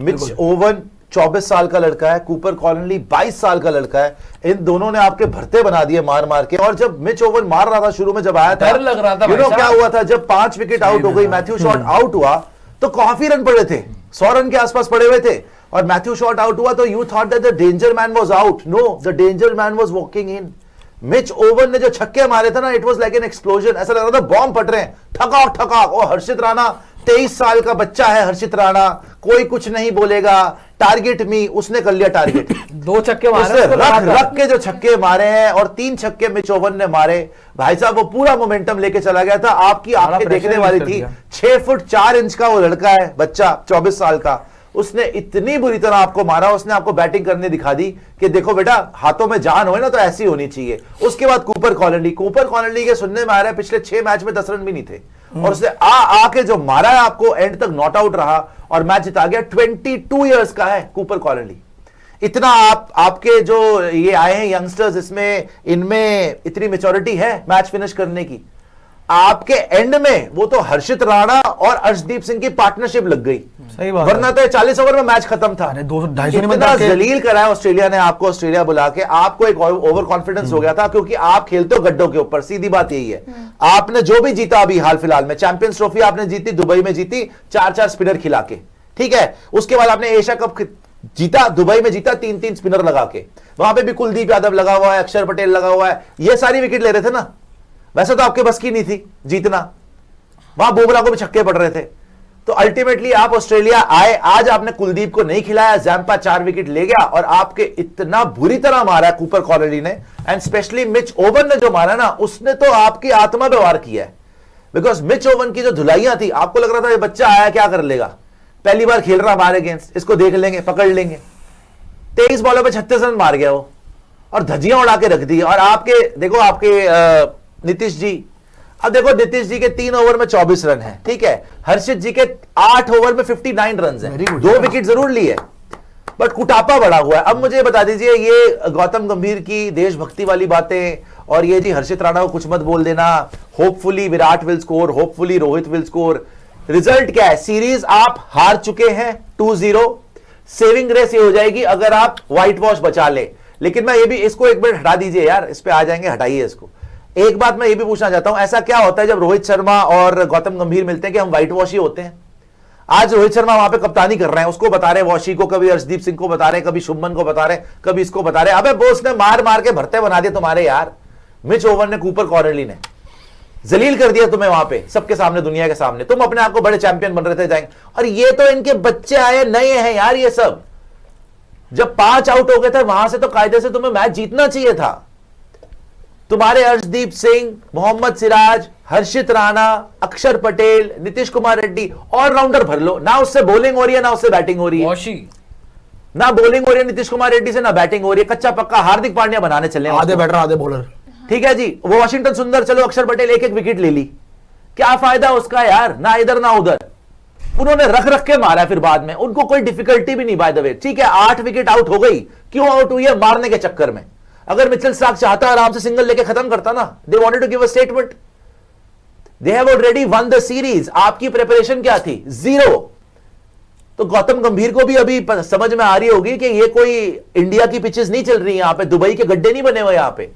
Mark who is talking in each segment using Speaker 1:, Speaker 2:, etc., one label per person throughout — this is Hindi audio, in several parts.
Speaker 1: मिच ओवन 24 साल का लड़का है, कूपर कॉलिंली 22 साल का लड़का है। इन दोनों ने आपके भरते बना दिए मार मार के। और जब मिच ओवन मार रहा था शुरू में, जब आया था,
Speaker 2: डर लग रहा था,
Speaker 1: क्या हुआ था, जब 5 विकेट आउट हो गई, मैथ्यू शॉट आउट हुआ, तो काफी रन पड़े थे, 100 रन के आसपास पड़े हुए थे, और मैथ्यू शॉट आउट हुआ, तो you thought that the danger man was out. No, the danger man was walking in. Mitch Owen ने जो छक्के मारे थे ना, it was like an explosion. ऐसा लग रहा था बॉम्ब फट रहे हैं, ठकाक ठकाक। और हर्षित राणा 23 साल का बच्चा है, हर्षित राणा, कोई कुछ नहीं बोलेगा, टारगेट मी, उसने कर लिया टारगेट।
Speaker 2: 2 छक्के मारे,
Speaker 1: रख के जो छक्के मारे हैं, और 3 छक्के मिच ओवन ने मारे, भाई साहब वो पूरा मोमेंटम लेके चला गया था। आपकी आंखें देखने वाली थी। 6 फुट 4 इंच का वो लड़का है, बच्चा 24 साल का, उसने इतनी बुरी तरह आपको मारा, उसने आपको बैटिंग करने दिखा दी कि देखो बेटा, हाथों में जान हो ना तो ऐसी होनी चाहिए। उसके बाद कूपर कॉलिंली के सुनने में आ रहा है पिछले 6 मैच में 10 रन भी नहीं थे, और उसने आके जो मारा है आपको, एंड तक नॉट आउट रहा और मैच जिता गया। 22 इयर्स का है कूपर कॉलिंली। इतना आपके जो ये आए हैं यंगस्टर्स, इसमें इनमें इतनी मेच्योरिटी है मैच फिनिश करने की। आपके एंड में वो तो हर्षित राणा और अर्शदीप सिंह की पार्टनरशिप लग गई,
Speaker 2: सही बात,
Speaker 1: वरना तो 40 ओवर में मैच खत्म था।
Speaker 2: 250
Speaker 1: इतना जलील कराया ऑस्ट्रेलिया ने आपको, ऑस्ट्रेलिया बुला के। आपको एक ओवर कॉन्फिडेंस हो गया था, क्योंकि आप खेलते हो गड्ढों के ऊपर, सीधी बात यही है। आपने जो भी जीता अभी हाल फिलहाल में, चैंपियंस ट्रॉफी आपने जीती, दुबई में जीती 4-4 स्पिनर खिला के, ठीक है। उसके बाद आपने एशिया कप जीता, दुबई में जीता 3-3 स्पिनर लगा के। वहां पे भी कुलदीप यादव लगा हुआ है, अक्षर पटेल लगा हुआ है, ये सारी विकेट ले रहे थे ना। वैसे तो आपके बस की नहीं थी जीतना, वहां बुमराह को भी छक्के पड़ रहे थे। तो अल्टीमेटली आप ऑस्ट्रेलिया आए, आज आपने कुलदीप को नहीं खिलाया, जैम्पा 4 विकेट ले गया, और आपके इतना बुरी तरह मारा है कूपर कॉलिंली ने, एंड स्पेशली मिच ओवन ने जो मारा ना, उसने तो आपकी आत्मा पे वार किया है। बिकॉज मिच ओवन की जो धुलाइयां थी, आपको लग रहा था ये बच्चा आया क्या कर लेगा, पहली बार खेल रहा हमारे अगेंस्ट, इसको देख लेंगे, पकड़ लेंगे। 23 बॉलों पे 36 रन मार गया वो, और धज्जियां उड़ा के रख दी। और आपके देखो, आपके नीतीश जी, अब देखो नीतीश जी के 3 ओवर में 24 रन है, ठीक है। हर्षित जी के 8 ओवर में 59 रन है, 2 विकेट जरूर ली है, बट कुटापा बड़ा हुआ है। अब मुझे बता दीजिए, ये गौतम गंभीर की देशभक्ति वाली बातें, और ये जी हर्षित राणा को कुछ मत बोल देना, hopefully Virat will score, hopefully Rohit will score, result क्या है? सीरीज आप हार चुके हैं 2-0। सेविंग रेस ये हो जाएगी अगर आप व्हाइट वॉश बचा ले। लेकिन मैं ये भी, इसको एक मिनट हटा दीजिए यार, इस पे आ जाएंगे, हटाइए इसको। एक बात मैं ये भी पूछना चाहता हूं, ऐसा क्या होता है जब रोहित शर्मा और गौतम गंभीर मिलते हैं कि हम व्हाइट वॉश ही होते हैं? आज रोहित शर्मा वहां पे कप्तानी कर रहे हैं, उसको बता रहे वॉशी को, कभी अर्शदीप सिंह को बता रहे, कभी शुभमन को बता रहे, कभी इसको बता रहे। अबे बोस ने मार मार के भरते बना दिए तुम्हारे यार। मिच ओवन ने, कूपर कॉलिंली ने जलील कर दिया तुम्हें वहां पे, सबके सामने, दुनिया के सामने। तुम अपने आप को बड़े चैंपियन बन रहे थे जाएंगे, और ये तो इनके बच्चे आए नए हैं यार। ये सब जब 5 आउट हो गए थे वहां से, तो कायदे से तुम्हें मैच जीतना चाहिए था। तुम्हारे अर्शदीप सिंह, मोहम्मद सिराज, हर्षित राणा, अक्षर पटेल, नीतीश कुमार रेड्डी, ऑलराउंडर भर लो ना। उससे बॉलिंग हो रही है ना उससे बैटिंग हो रही है, ना बॉलिंग हो रही है नीतीश कुमार रेड्डी से, ना बैटिंग हो रही है। कच्चा पक्का हार्दिक पांड्या बनाने चले,
Speaker 3: आधे बैटर आधे बॉलर,
Speaker 1: ठीक है जी। वो वाशिंगटन सुंदर, चलो अक्षर पटेल 1-1 विकेट ले ली, क्या फायदा उसका यार, ना इधर ना उधर। उन्होंने रख रख के मारा, फिर बाद में उनको कोई डिफिकल्टी भी नहीं, बाय द वे, ठीक है। 8 विकेट आउट हो गई, क्यों आउट हुई है? मारने के चक्कर में। अगर मिचेल स्टार्क चाहता आराम से सिंगल लेके खत्म करता ना, they wanted to give a statement, they have already won the series. आपकी प्रिपरेशन क्या थी? 0। तो गौतम गंभीर को भी अभी समझ में आ रही होगी कि ये कोई इंडिया की पिचेस नहीं चल रही, यहां पे दुबई के गड्ढे नहीं बने हुए, यहां पे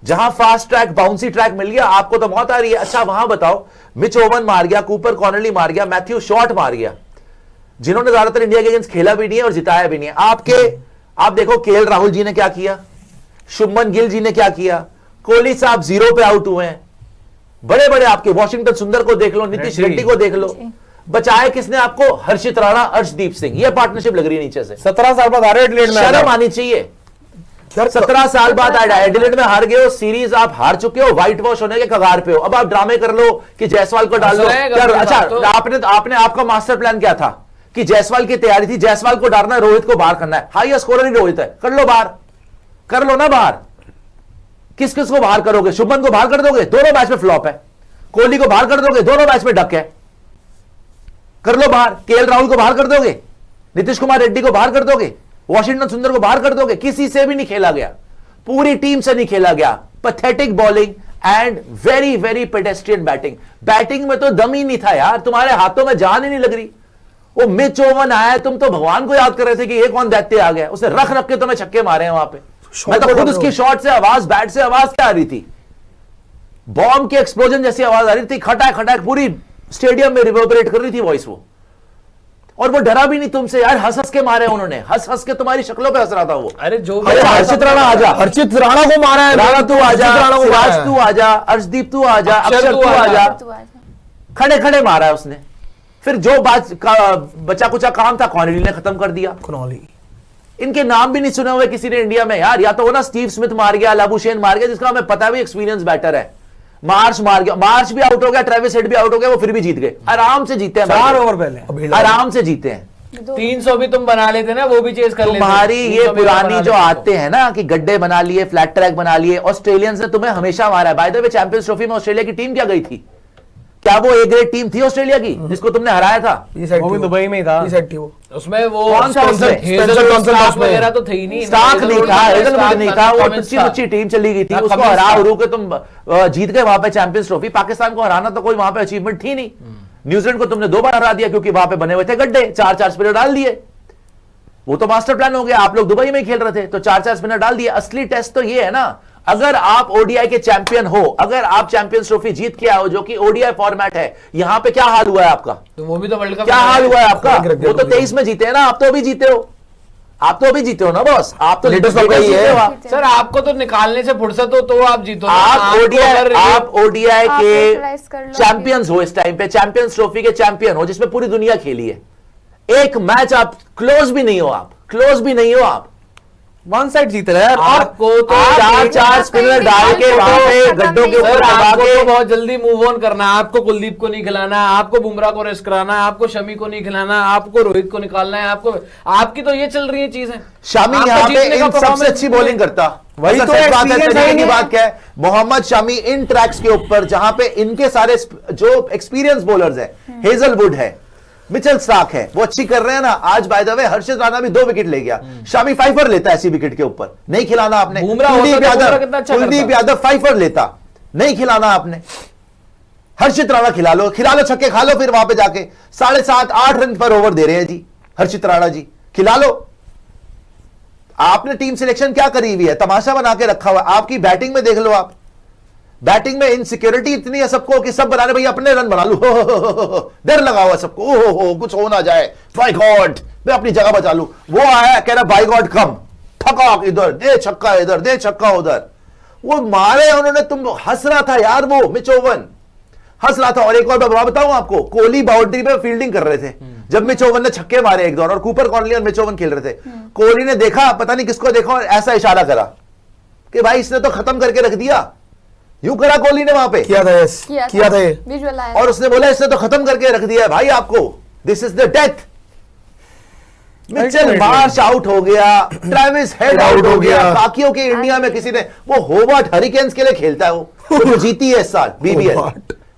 Speaker 1: जहां फास्ट ट्रैक, बाउंसी ट्रैक मिल गया आपको तो मौत आ रही है। अच्छा वहां बताओ, मिच ओवन मार गया, कूपर कॉलिंली मार गया, मैथ्यू शॉट मार गया, जिन्होंने ज्यादातर इंडिया के अगेंस्ट खेला भी नहीं है और जिताया भी नहीं है। आप देखो केएल राहुल जी ने क्या किया, शुभमन गिल जी ने क्या किया, कोहली साहब 0 पे आउट हुए हैं। बड़े बड़े आपके वाशिंगटन सुंदर को देख लो, नीतीश रेड्डी को देख लो, बचाए किसने आपको? हर्षित राणा, अर्शदीप सिंह। ये पार्टनरशिप लग रही है नीचे से।
Speaker 3: 17 साल बाद हारे एडिलेड में,
Speaker 1: शर्म आनी चाहिए। 17 साल बाद एडिलेड में हार गए हो, सीरीज आप हार चुके हो, व्हाइट वॉश होने के कगार पे हो। अब आप ड्रामे कर लो कि जायसवाल को डाल लो। अच्छा, आपने आपका मास्टर प्लान क्या था कि जायसवाल की तैयारी थी, जायसवाल को डालना है, रोहित को बाहर करना है। हाईएस्ट स्कोरर ही रोहित है, कर लो बाहर, कर लो ना बाहर। किस किस को बाहर करोगे? शुभमन को बाहर कर दोगे, दोनों मैच में फ्लॉप है। कोहली को बाहर कर दोगे, दोनों मैच में डक है, कर लो बाहर। केएल राहुल को बाहर कर दोगे, नीतीश कुमार रेड्डी को बाहर कर दोगे, वाशिंगटन सुंदर को बाहर कर दोगे। किसी से भी नहीं खेला गया, पूरी टीम से नहीं खेला गया। Pathetic bowling and very very pedestrian batting. Batting में तो दम ही नहीं था यार, तुम्हारे हाथों में जान ही नहीं लग रही। वो मिच ओवन आया, तुम तो भगवान को याद कर रहे थे कि ये कौन दैत्य आ गया, उसने रख रख के तुम्हें छक्के मारे हैं वहां पे। मैं तो खुद उसकी शॉट से आवाज, बैट से आवाज क्या आ रही थी, बॉम्ब के एक्सप्लोजन जैसी आवाज आ रही थी, खटाक खटाक पूरी स्टेडियम में रिवर्बरेट कर रही थी वॉइस वो। और वो डरा भी नहीं तुमसे यार, हंस हंस के मारे उन्होंने, हंस हंस के तुम्हारी शक्लों पे हंस रहा था वो।
Speaker 2: अरे जो
Speaker 1: हर्षित राणा आजा,
Speaker 3: हर्षित राणा को मारा है,
Speaker 1: राणा तू आजा,
Speaker 3: हर्षित राणा को मारा
Speaker 1: सिराज
Speaker 3: है।
Speaker 1: तू आजा, अर्शदीप तू आजा,
Speaker 2: अक्षर
Speaker 1: अक्षर
Speaker 2: तू
Speaker 1: तू
Speaker 2: आजा।
Speaker 1: आजा, खड़े खड़े मारा है उसने। फिर जो बात का बचा कुचा काम था कॉर्नेली ने खत्म कर दिया।
Speaker 3: कनौली
Speaker 1: इनके नाम भी नहीं सुने हुए किसी ने इंडिया में यार, या तो वो ना स्टीव स्मिथ मार गया, लाबुशेन मार गया, जिसका हमें पता भी एक्सपीरियंस बेटर है। मार्च मार गया, मार्च भी आउट हो गया, ट्रेविस हेड भी आउट हो गया, वो फिर भी जीत गए, आराम से जीते हैं,
Speaker 2: 4 ओवर पहले
Speaker 1: आराम से जीते हैं।
Speaker 2: 300 भी तुम बना लेते ना, वो भी चेज कर लेते।
Speaker 1: तुम्हारी ये
Speaker 2: 300 भी
Speaker 1: पुरानी
Speaker 2: बना
Speaker 1: जो
Speaker 2: लेते
Speaker 1: आते हैं ना कि गड्ढे बना लिए, फ्लैट ट्रैक बना लिए, ऑस्ट्रेलियंस ने तुम्हें हमेशा मारा है। By the way champions trophy में ऑस्ट्रेलिया की टीम क्या गई थी? क्या वो ए ग्रेड टीम थी ऑस्ट्रेलिया की जिसको तुमने हराया था?
Speaker 3: वो भी दुबई में ही था,
Speaker 2: उसमें वो
Speaker 1: कौन सा उसमें?
Speaker 2: स्टार्क वगैरह तो थे ही नहीं,
Speaker 1: स्टार्क नहीं था, हेजलवुड नहीं था, वो टुच्ची मुच्ची टीम चली गई थी, उसको हरा हरू के तुम जीत गए वहां पे चैंपियंस ट्रॉफी। पाकिस्तान को हराना तो कोई वहां पे अचीवमेंट थी नहीं। न्यूजीलैंड को तुमने 2 बार हरा दिया क्योंकि वहां पे बने हुए थे गड्ढे, 4-4 स्पिनर डाल दिए, वो तो मास्टर प्लान हो गया। आप लोग दुबई में ही खेल रहे थे तो 4-4 स्पिनर डाल दिए। असली टेस्ट तो ये है ना, अगर आप ओडीआई के चैंपियन हो, अगर आप चैंपियंस ट्रॉफी जीत के आओ जो कि ओडीआई फॉर्मेट है, यहां पे क्या हाल हुआ है आपका?
Speaker 2: तो वो भी तो वर्ल्ड कप
Speaker 1: क्या हाल हुआ है आपका? वो तो 23 में जीते हैं ना, आप तो अभी जीते हो, आप तो अभी जीते हो ना बॉस, आप तो लेटेस्ट हो गई है
Speaker 2: सर। आपको तो निकालने से फुर्सत हो तो आप जीतो ना।
Speaker 1: आप ओडीआई
Speaker 4: आप
Speaker 1: के
Speaker 4: utilize कर लो
Speaker 1: चैंपियंस हो, इस टाइम पे चैंपियंस ट्रॉफी के चैंपियन हो जिसमें पूरी दुनिया खेली है। एक मैच आप क्लोज भी नहीं हो, आप क्लोज भी नहीं हो, आप
Speaker 3: वन साइड जीत रहे हैं। और
Speaker 2: आपको तो
Speaker 1: 4-4 स्पिनर डाल के वहां पे गड्ढों के ऊपर
Speaker 2: सर,
Speaker 1: दबा
Speaker 2: आपको
Speaker 1: के
Speaker 2: तो बहुत जल्दी मूव ऑन करना है। आपको कुलदीप को नहीं खिलाना है, आपको बुमराह को रेस्ट कराना है, आपको शमी को नहीं खिलाना है, आपको रोहित को निकालना है, आपको आपकी तो ये चल रही है चीजें।
Speaker 1: शामी
Speaker 2: आपका
Speaker 1: यहाँ पे
Speaker 2: जीतने का
Speaker 1: इन सबसे
Speaker 2: performance
Speaker 1: अच्छी बॉलिंग करता,
Speaker 3: वही
Speaker 1: अगर
Speaker 3: तो
Speaker 1: सच बात है,
Speaker 3: experience
Speaker 1: तरीके
Speaker 3: है
Speaker 1: की
Speaker 3: इन्हें।
Speaker 1: बात क्या है, मोहम्मद शामी इन ट्रैक्स के ऊपर जहां पे इनके सारे जो एक्सपीरियंस बॉलर्स है, हेजलवुड है, मिचेल स्टार्क है, वो अच्छी कर रहे हैं ना। आज बाय द वे हर्षित राणा भी 2 विकेट ले गया, शामी 5 लेता है ऐसी विकेट के ऊपर, नहीं खिलाना आपने।
Speaker 2: बुमराह होता तो बुमराह कितना अच्छा
Speaker 1: कुलदीप
Speaker 2: करता।
Speaker 1: यादव 5 लेता, नहीं खिलाना आपने। हर्षित राणा खिला लो छक्के खा लो, फिर वहां पे जाके 7.5-8 रन पर ओवर दे रहे हैं जी हर्षित राणा जी, खिला लो। आपने टीम सिलेक्शन क्या करी हुई है, तमाशा बना के रखा हुआ। आपकी बैटिंग में देख लो, आप बैटिंग में इनसिक्योरिटी इतनी है सबको कि सब बना रहे भाई अपने रन बना लूं, डर लगा हुआ सबको, ओ कुछ हो ना जाए, बाय गॉड मैं अपनी जगह बचा लूं। वो आया कह रहा बाय गॉड कम, ठकाक इधर दे छक्का, इधर दे छक्का, उधर वो मारे उन्होंने। तुम हंस रहा था यार, वो मिच ओवन हंस रहा था। और एक और मैं बताऊं आपको, कोहली बाउंड्री पे फील्डिंग कर रहे थे जब मिच ओवन ने छक्के मारे एक दौर, और कूपर कॉर्नली और मिच ओवन खेल रहे थे। कोहली ने देखा, पता नहीं किसको देखा, और ऐसा इशारा करा कि भाई इसने तो खत्म करके रख दिया, यूं करा कोहली ने वहां पे,
Speaker 3: किया था ये
Speaker 4: विजुअल आया
Speaker 1: और उसने बोला इसने तो खत्म करके रख दिया है भाई आपको, this is the death. Mitchell Marsh out हो गया, ट्रेविस हेड आउट हो गया, बाकियों के इंडिया में किसी ने, वो होबार्ट हरिकेन्स के लिए खेलता है, वो जीती है इस साल बीबीएल,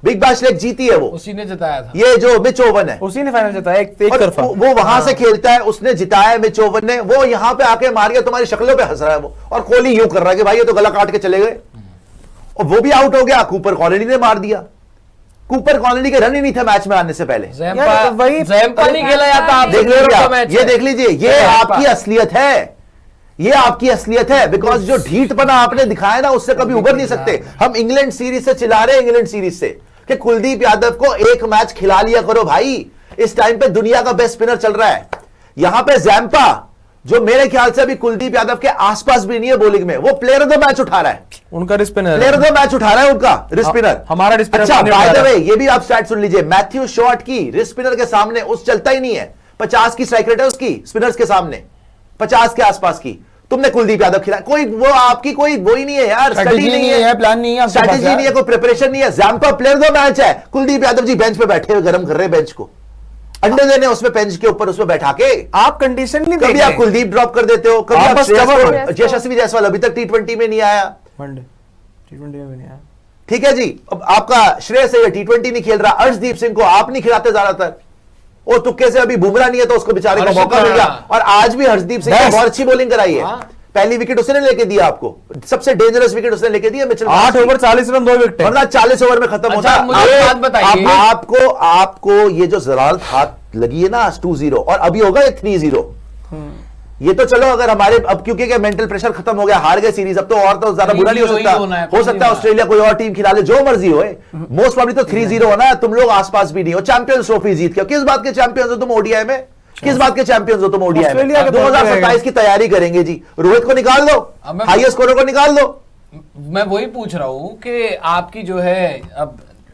Speaker 1: बिग बैश लीग जीती है वो,
Speaker 2: उसी ने जिताया था।
Speaker 1: ये जो मिच ओवन है
Speaker 3: उसी ने फाइनल जिताया, एक तरफा।
Speaker 1: वो वहां से खेलता है, उसने जिताया मिच ओवन ने, वो यहां पे आके मार गया, तुम्हारी शक्लों पे हंस रहा है वो। और कोहली यूं कर रहा है कि भाई ये तो गला काट के चले गए, और वो भी आउट हो गया। कूपर कॉलोनी ने मार दिया, कूपर कॉलोनी के रन ही नहीं थे मैच में आने से पहले।
Speaker 2: ज़ैम्पा नहीं खेला जाता, आप
Speaker 1: देख लीजिए, ये देख लीजिए, ये आपकी असलियत है, ये आपकी असलियत है। बिकॉज जो ढीठपना आपने दिखाया ना, उससे कभी उबर नहीं सकते। हम इंग्लैंड सीरीज से चिल्ला रहे हैं, इंग्लैंड सीरीज से, कि कुलदीप यादव को एक मैच खिला लिया करो भाई। इस टाइम पे दुनिया का बेस्ट स्पिनर चल रहा है। यहां पे ज़ैम्पा, जो मेरे ख्याल से अभी कुलदीप यादव के आसपास भी नहीं है बॉलिंग में, वो प्लेयर ऑफ द मैच उठा रहा है,
Speaker 3: उनका रिस्पिनर,
Speaker 1: प्लेयर ऑफ द मैच उठा रहा है उनका रिस्ट स्पिनर,
Speaker 3: हमारा रिस्ट स्पिनर।
Speaker 1: अच्छा बाय द वे ये भी आप स्टैट सुन लीजिए, मैथ्यू शॉर्ट की रिस्ट स्पिनर के सामने उस चलता ही नहीं है। 50 की स्ट्राइक रेट है उसकी स्पिनर्स के सामने, 50 के आसपास की। तुमने कुलदीप यादव खिलाया, कोई वो आपकी कोई वो ही नहीं है यार, स्ट्रेटजी नहीं है,
Speaker 3: प्लान नहीं है,
Speaker 1: स्ट्रेटजी नहीं है, कोई प्रिपरेशन नहीं है। Zampa player of the match है, कुलदीप यादव जी बेंच पे बैठे हुए गर्म कर रहे हैं बेंच को, अंडे देने उसमें बेंच के ऊपर उसमें बैठा के।
Speaker 3: आप कंडीशन नहीं,
Speaker 1: कभी आप कुलदीप ड्रॉप कर देते हो, कभी आप यशस्वी जायसवाल अभी तक T20 में नहीं आया,
Speaker 3: वनडे T20 में भी नहीं आया।
Speaker 1: ठीक है जी। अब आपका श्रेयस है T20 नहीं खेल रहा, अर्शदीप सिंह को आप नहीं खिलाते ज्यादातर, और तुक्के से अभी बुमराह नहीं है तो उसको बेचारे को मौका मिल गया। और आज भी हर्षदीप सिंह ने बहुत अच्छी बॉलिंग कराई है, पहली विकेट उसने लेके दिया आपको, सबसे डेंजरस विकेट उसने लेके दिया मिचेल।
Speaker 3: 8 ओवर 40 रन 2 विकेट,
Speaker 1: वरना 40 ओवर में खत्म होता।
Speaker 2: मुझे बात बताइए,
Speaker 1: आपको ये जो जलाल लगी है ना 2-0 और अभी होगा ये 3-0। ये तो चलो अगर हमारे अब क्योंकि मेंटल प्रेशर खत्म हो गया, हार गए सीरीज, अब तो और तो ज्यादा बुरा नहीं हो सकता। हो सकता है ऑस्ट्रेलिया कोई और टीम खिला ले, जो मर्जी हो। मोस्ट प्रॉब्ली तो 3-0 होना है। तुम लोग आसपास भी नहीं हो, चैंपियंस ट्रॉफी जीत के किस बात के चैंपियंस हो तुम ओडीआई में? किस बात के चैंपियंस हो तुम ओडीआई में? 2027 की तैयारी करेंगे जी। रोहित को निकाल दो, हाईएस्ट स्कोर को निकाल दो।
Speaker 2: मैं वही पूछ रहा हूं कि आपकी जो है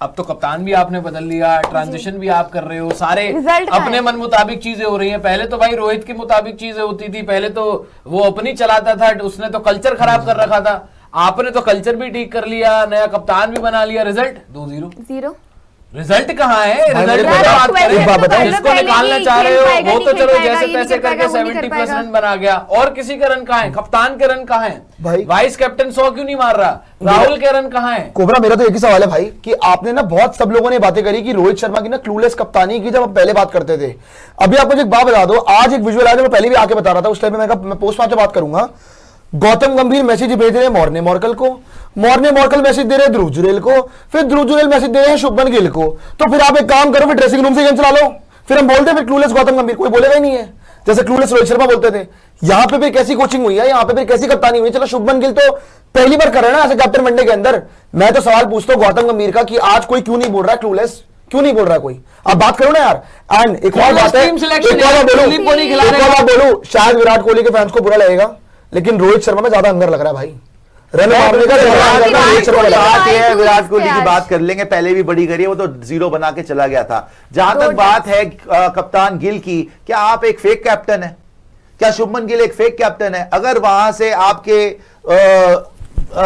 Speaker 2: अब तो कप्तान भी आपने बदल लिया, ट्रांजिशन भी आप कर रहे हो, सारे अपने मन मुताबिक चीजें हो रही हैं। पहले तो भाई रोहित के मुताबिक चीजें होती थी, पहले तो वो अपनी चलाता था, उसने तो कल्चर खराब कर रखा था। आपने तो कल्चर भी ठीक कर लिया, नया कप्तान भी बना लिया। रिजल्ट 2-0। रिजल्ट कहाँ है? रिजल्ट की बात करें, जिसको निकालना चाह रहे हो वो तो चलो जैसे तैसे करके 70+ रन बना गया। और किसी के रन कहाँ है? कप्तान के रन कहाँ है? वाइस कैप्टन 100 क्यों नहीं मार रहा? राहुल के रन कहाँ है?
Speaker 4: कोबरा, मेरा तो एक ही सवाल है भाई कि आपने ना बहुत सब लोगों ने बातें करी कि रोहित शर्मा की ना क्लूलेस कप्तानी की, जब आप पहले बात करते थे। अभी आप मुझे एक बात बता दो, आज एक विजुअल आया, मैं पहले भी आके बता रहा था, उस टाइम मैं पोस्ट मैच बात करूंगा। गौतम गंभीर मैसेज भेज रहे हैं मॉर्ने मॉर्कल को, मॉर्ने मॉर्कल मैसेज दे रहे हैं ध्रुव जुरेल को, फिर ध्रुव जुरेल मैसेज दे रहे हैं शुभमन गिल को। तो फिर आप एक काम करो, फिर ड्रेसिंग रूम से गेम चला लो। फिर हम बोलते हैं फिर क्लूलेस गौतम गंभीर, कोई बोलेगा ही नहीं है, जैसे क्लूलेस रोहित शर्मा बोलते थे। यहाँ पे फिर कैसी कोचिंग हुई है, यहाँ पे फिर कैसी कप्तानी हुई है? चलो शुभमन गिल तो पहली बार कर रहे हैं ना ऐसे कैप्टन वनडे के अंदर। मैं तो सवाल पूछता हूँ गौतम गंभीर का कि आज कोई क्यों नहीं बोल रहा है क्लूलेस, क्यों नहीं बोल रहा है कोई? आप बात करो ना यार। एंड एक और बात है, बोलूं, शायद विराट कोहली के फैंस को बुरा लगेगा, लेकिन रोहित शर्मा में ज्यादा अंदर लग रहा है भाई। रन मारने का
Speaker 1: विराट कोहली की बात कर लेंगे, पहले भी बड़ी करी है, वो तो 0 बना के चला गया था। जहां तक बात है कप्तान गिल की, क्या आप एक फेक कैप्टन है? क्या शुभमन गिल एक फेक कैप्टन है? अगर वहां से आपके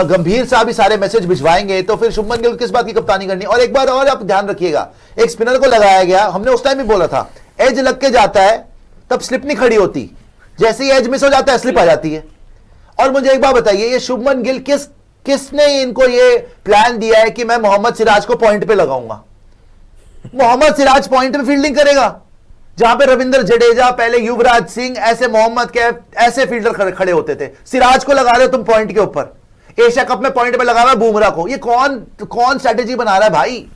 Speaker 1: गंभीर साहब भी सारे मैसेज भिजवाएंगे तो फिर शुभमन गिल किस बात की कप्तानी करनी? और एक बार और आप ध्यान रखिएगा, एक स्पिनर को लगाया गया, हमने उस टाइम भी बोला था, एज लग के जाता है तब स्लिप नहीं खड़ी होती, जैसे ही एज मिस हो जाता है स्लिप आ जाती है। और मुझे एक बात बताइए, ये शुभमन गिल किसने इनको ये प्लान दिया है कि मैं मोहम्मद सिराज को पॉइंट पे लगाऊंगा? मोहम्मद सिराज पॉइंट पे फील्डिंग करेगा, जहां पे रविंद्र जडेजा, पहले युवराज सिंह, ऐसे मोहम्मद कैफ, ऐसे फील्डर खड़े होते थे। सिराज को लगा रहे हो तुम पॉइंट के ऊपर, एशिया कप में पॉइंट पे लगा हुआ है बुमराह को। ये कौन स्ट्रेटेजी बना रहा है भाई?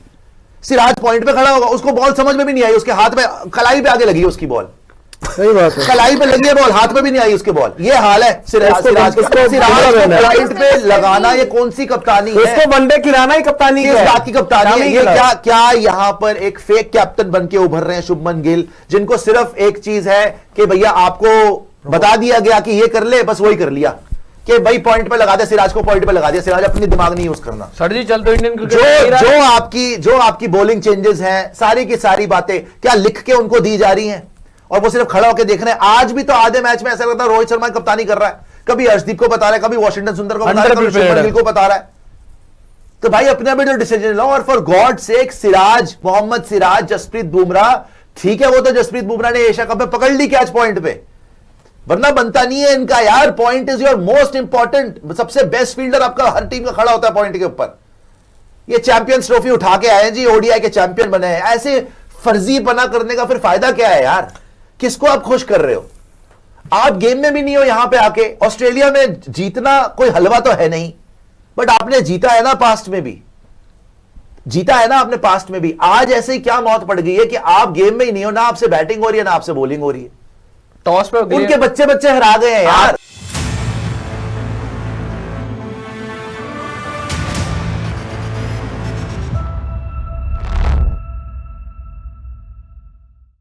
Speaker 1: सिराज पॉइंट पे खड़ा होगा, उसको बॉल समझ में भी नहीं आई, उसके हाथ में कलाई पे आगे लगी उसकी बॉल,
Speaker 4: सही बात है,
Speaker 1: कलाई पे लगी है बॉल, हाथ में भी नहीं आई उसके बॉल। ये हाल है सिराज को पॉइंट पे लगाना, ये कौन सी कप्तानी है?
Speaker 3: उसको वनडे खिलाना ही कप्तानी
Speaker 1: किस बात की कप्तानी है ये? क्या यहां पर एक फेक कैप्टन बन के उभर रहे हैं शुभमन गिल, जिनको सिर्फ एक चीज है कि भैया आपको बता दिया गया कि ये कर ले, बस वही कर लिया कि भाई पॉइंट पे लगा दिया, सिराज को पॉइंट पे लगा दिया। सिराज अपनी दिमाग नहीं यूज करना।
Speaker 2: सर जी चल तो इंडियन क्रिकेट
Speaker 1: जो आपकी बॉलिंग चेंजेस हैं, सारी की सारी बातें क्या लिख के उनको दी जा रही हैं और वो सिर्फ खड़ा होकर देख रहे हैं? आज भी तो आधे मैच में ऐसा लगता है रोहित शर्मा की कप्तानी कर रहा है, कभी अर्शदीप को बता रहा है, कभी वॉशिंगटन सुंदर को बता रहा है, कभी शुभमन गिल को बता रहा है। तो भाई अपने भी जो डिसीजन लो, और for God sake Siraj, Mohammed Siraj, Jasprit Bumrah, ठीक है वो तो जसप्रीत बुमराह ने एशिया कप में पकड़ ली कैच पॉइंट पे, वरना बनता नहीं है इनका यार। Point is your most important, सबसे बेस्ट फील्डर आपका हर टीम का खड़ा होता है पॉइंट के ऊपर। ये चैंपियंस ट्रॉफी उठा के आए जी, ओडीआई के चैंपियन बने हैं, ऐसे फर्जी पना करने का फिर फायदा क्या है यार? किसको आप खुश कर रहे हो? आप गेम में भी नहीं हो, यहां पे आके ऑस्ट्रेलिया में जीतना कोई हलवा तो है नहीं, बट आपने जीता है ना, पास्ट में भी जीता है ना आपने, पास्ट में भी। आज ऐसे ही क्या मौत पड़ गई है कि आप गेम में ही नहीं हो, ना आपसे बैटिंग हो रही है ना आपसे बॉलिंग हो रही है।
Speaker 2: टॉस पे
Speaker 1: उनके बच्चे हरा गए हैं यार।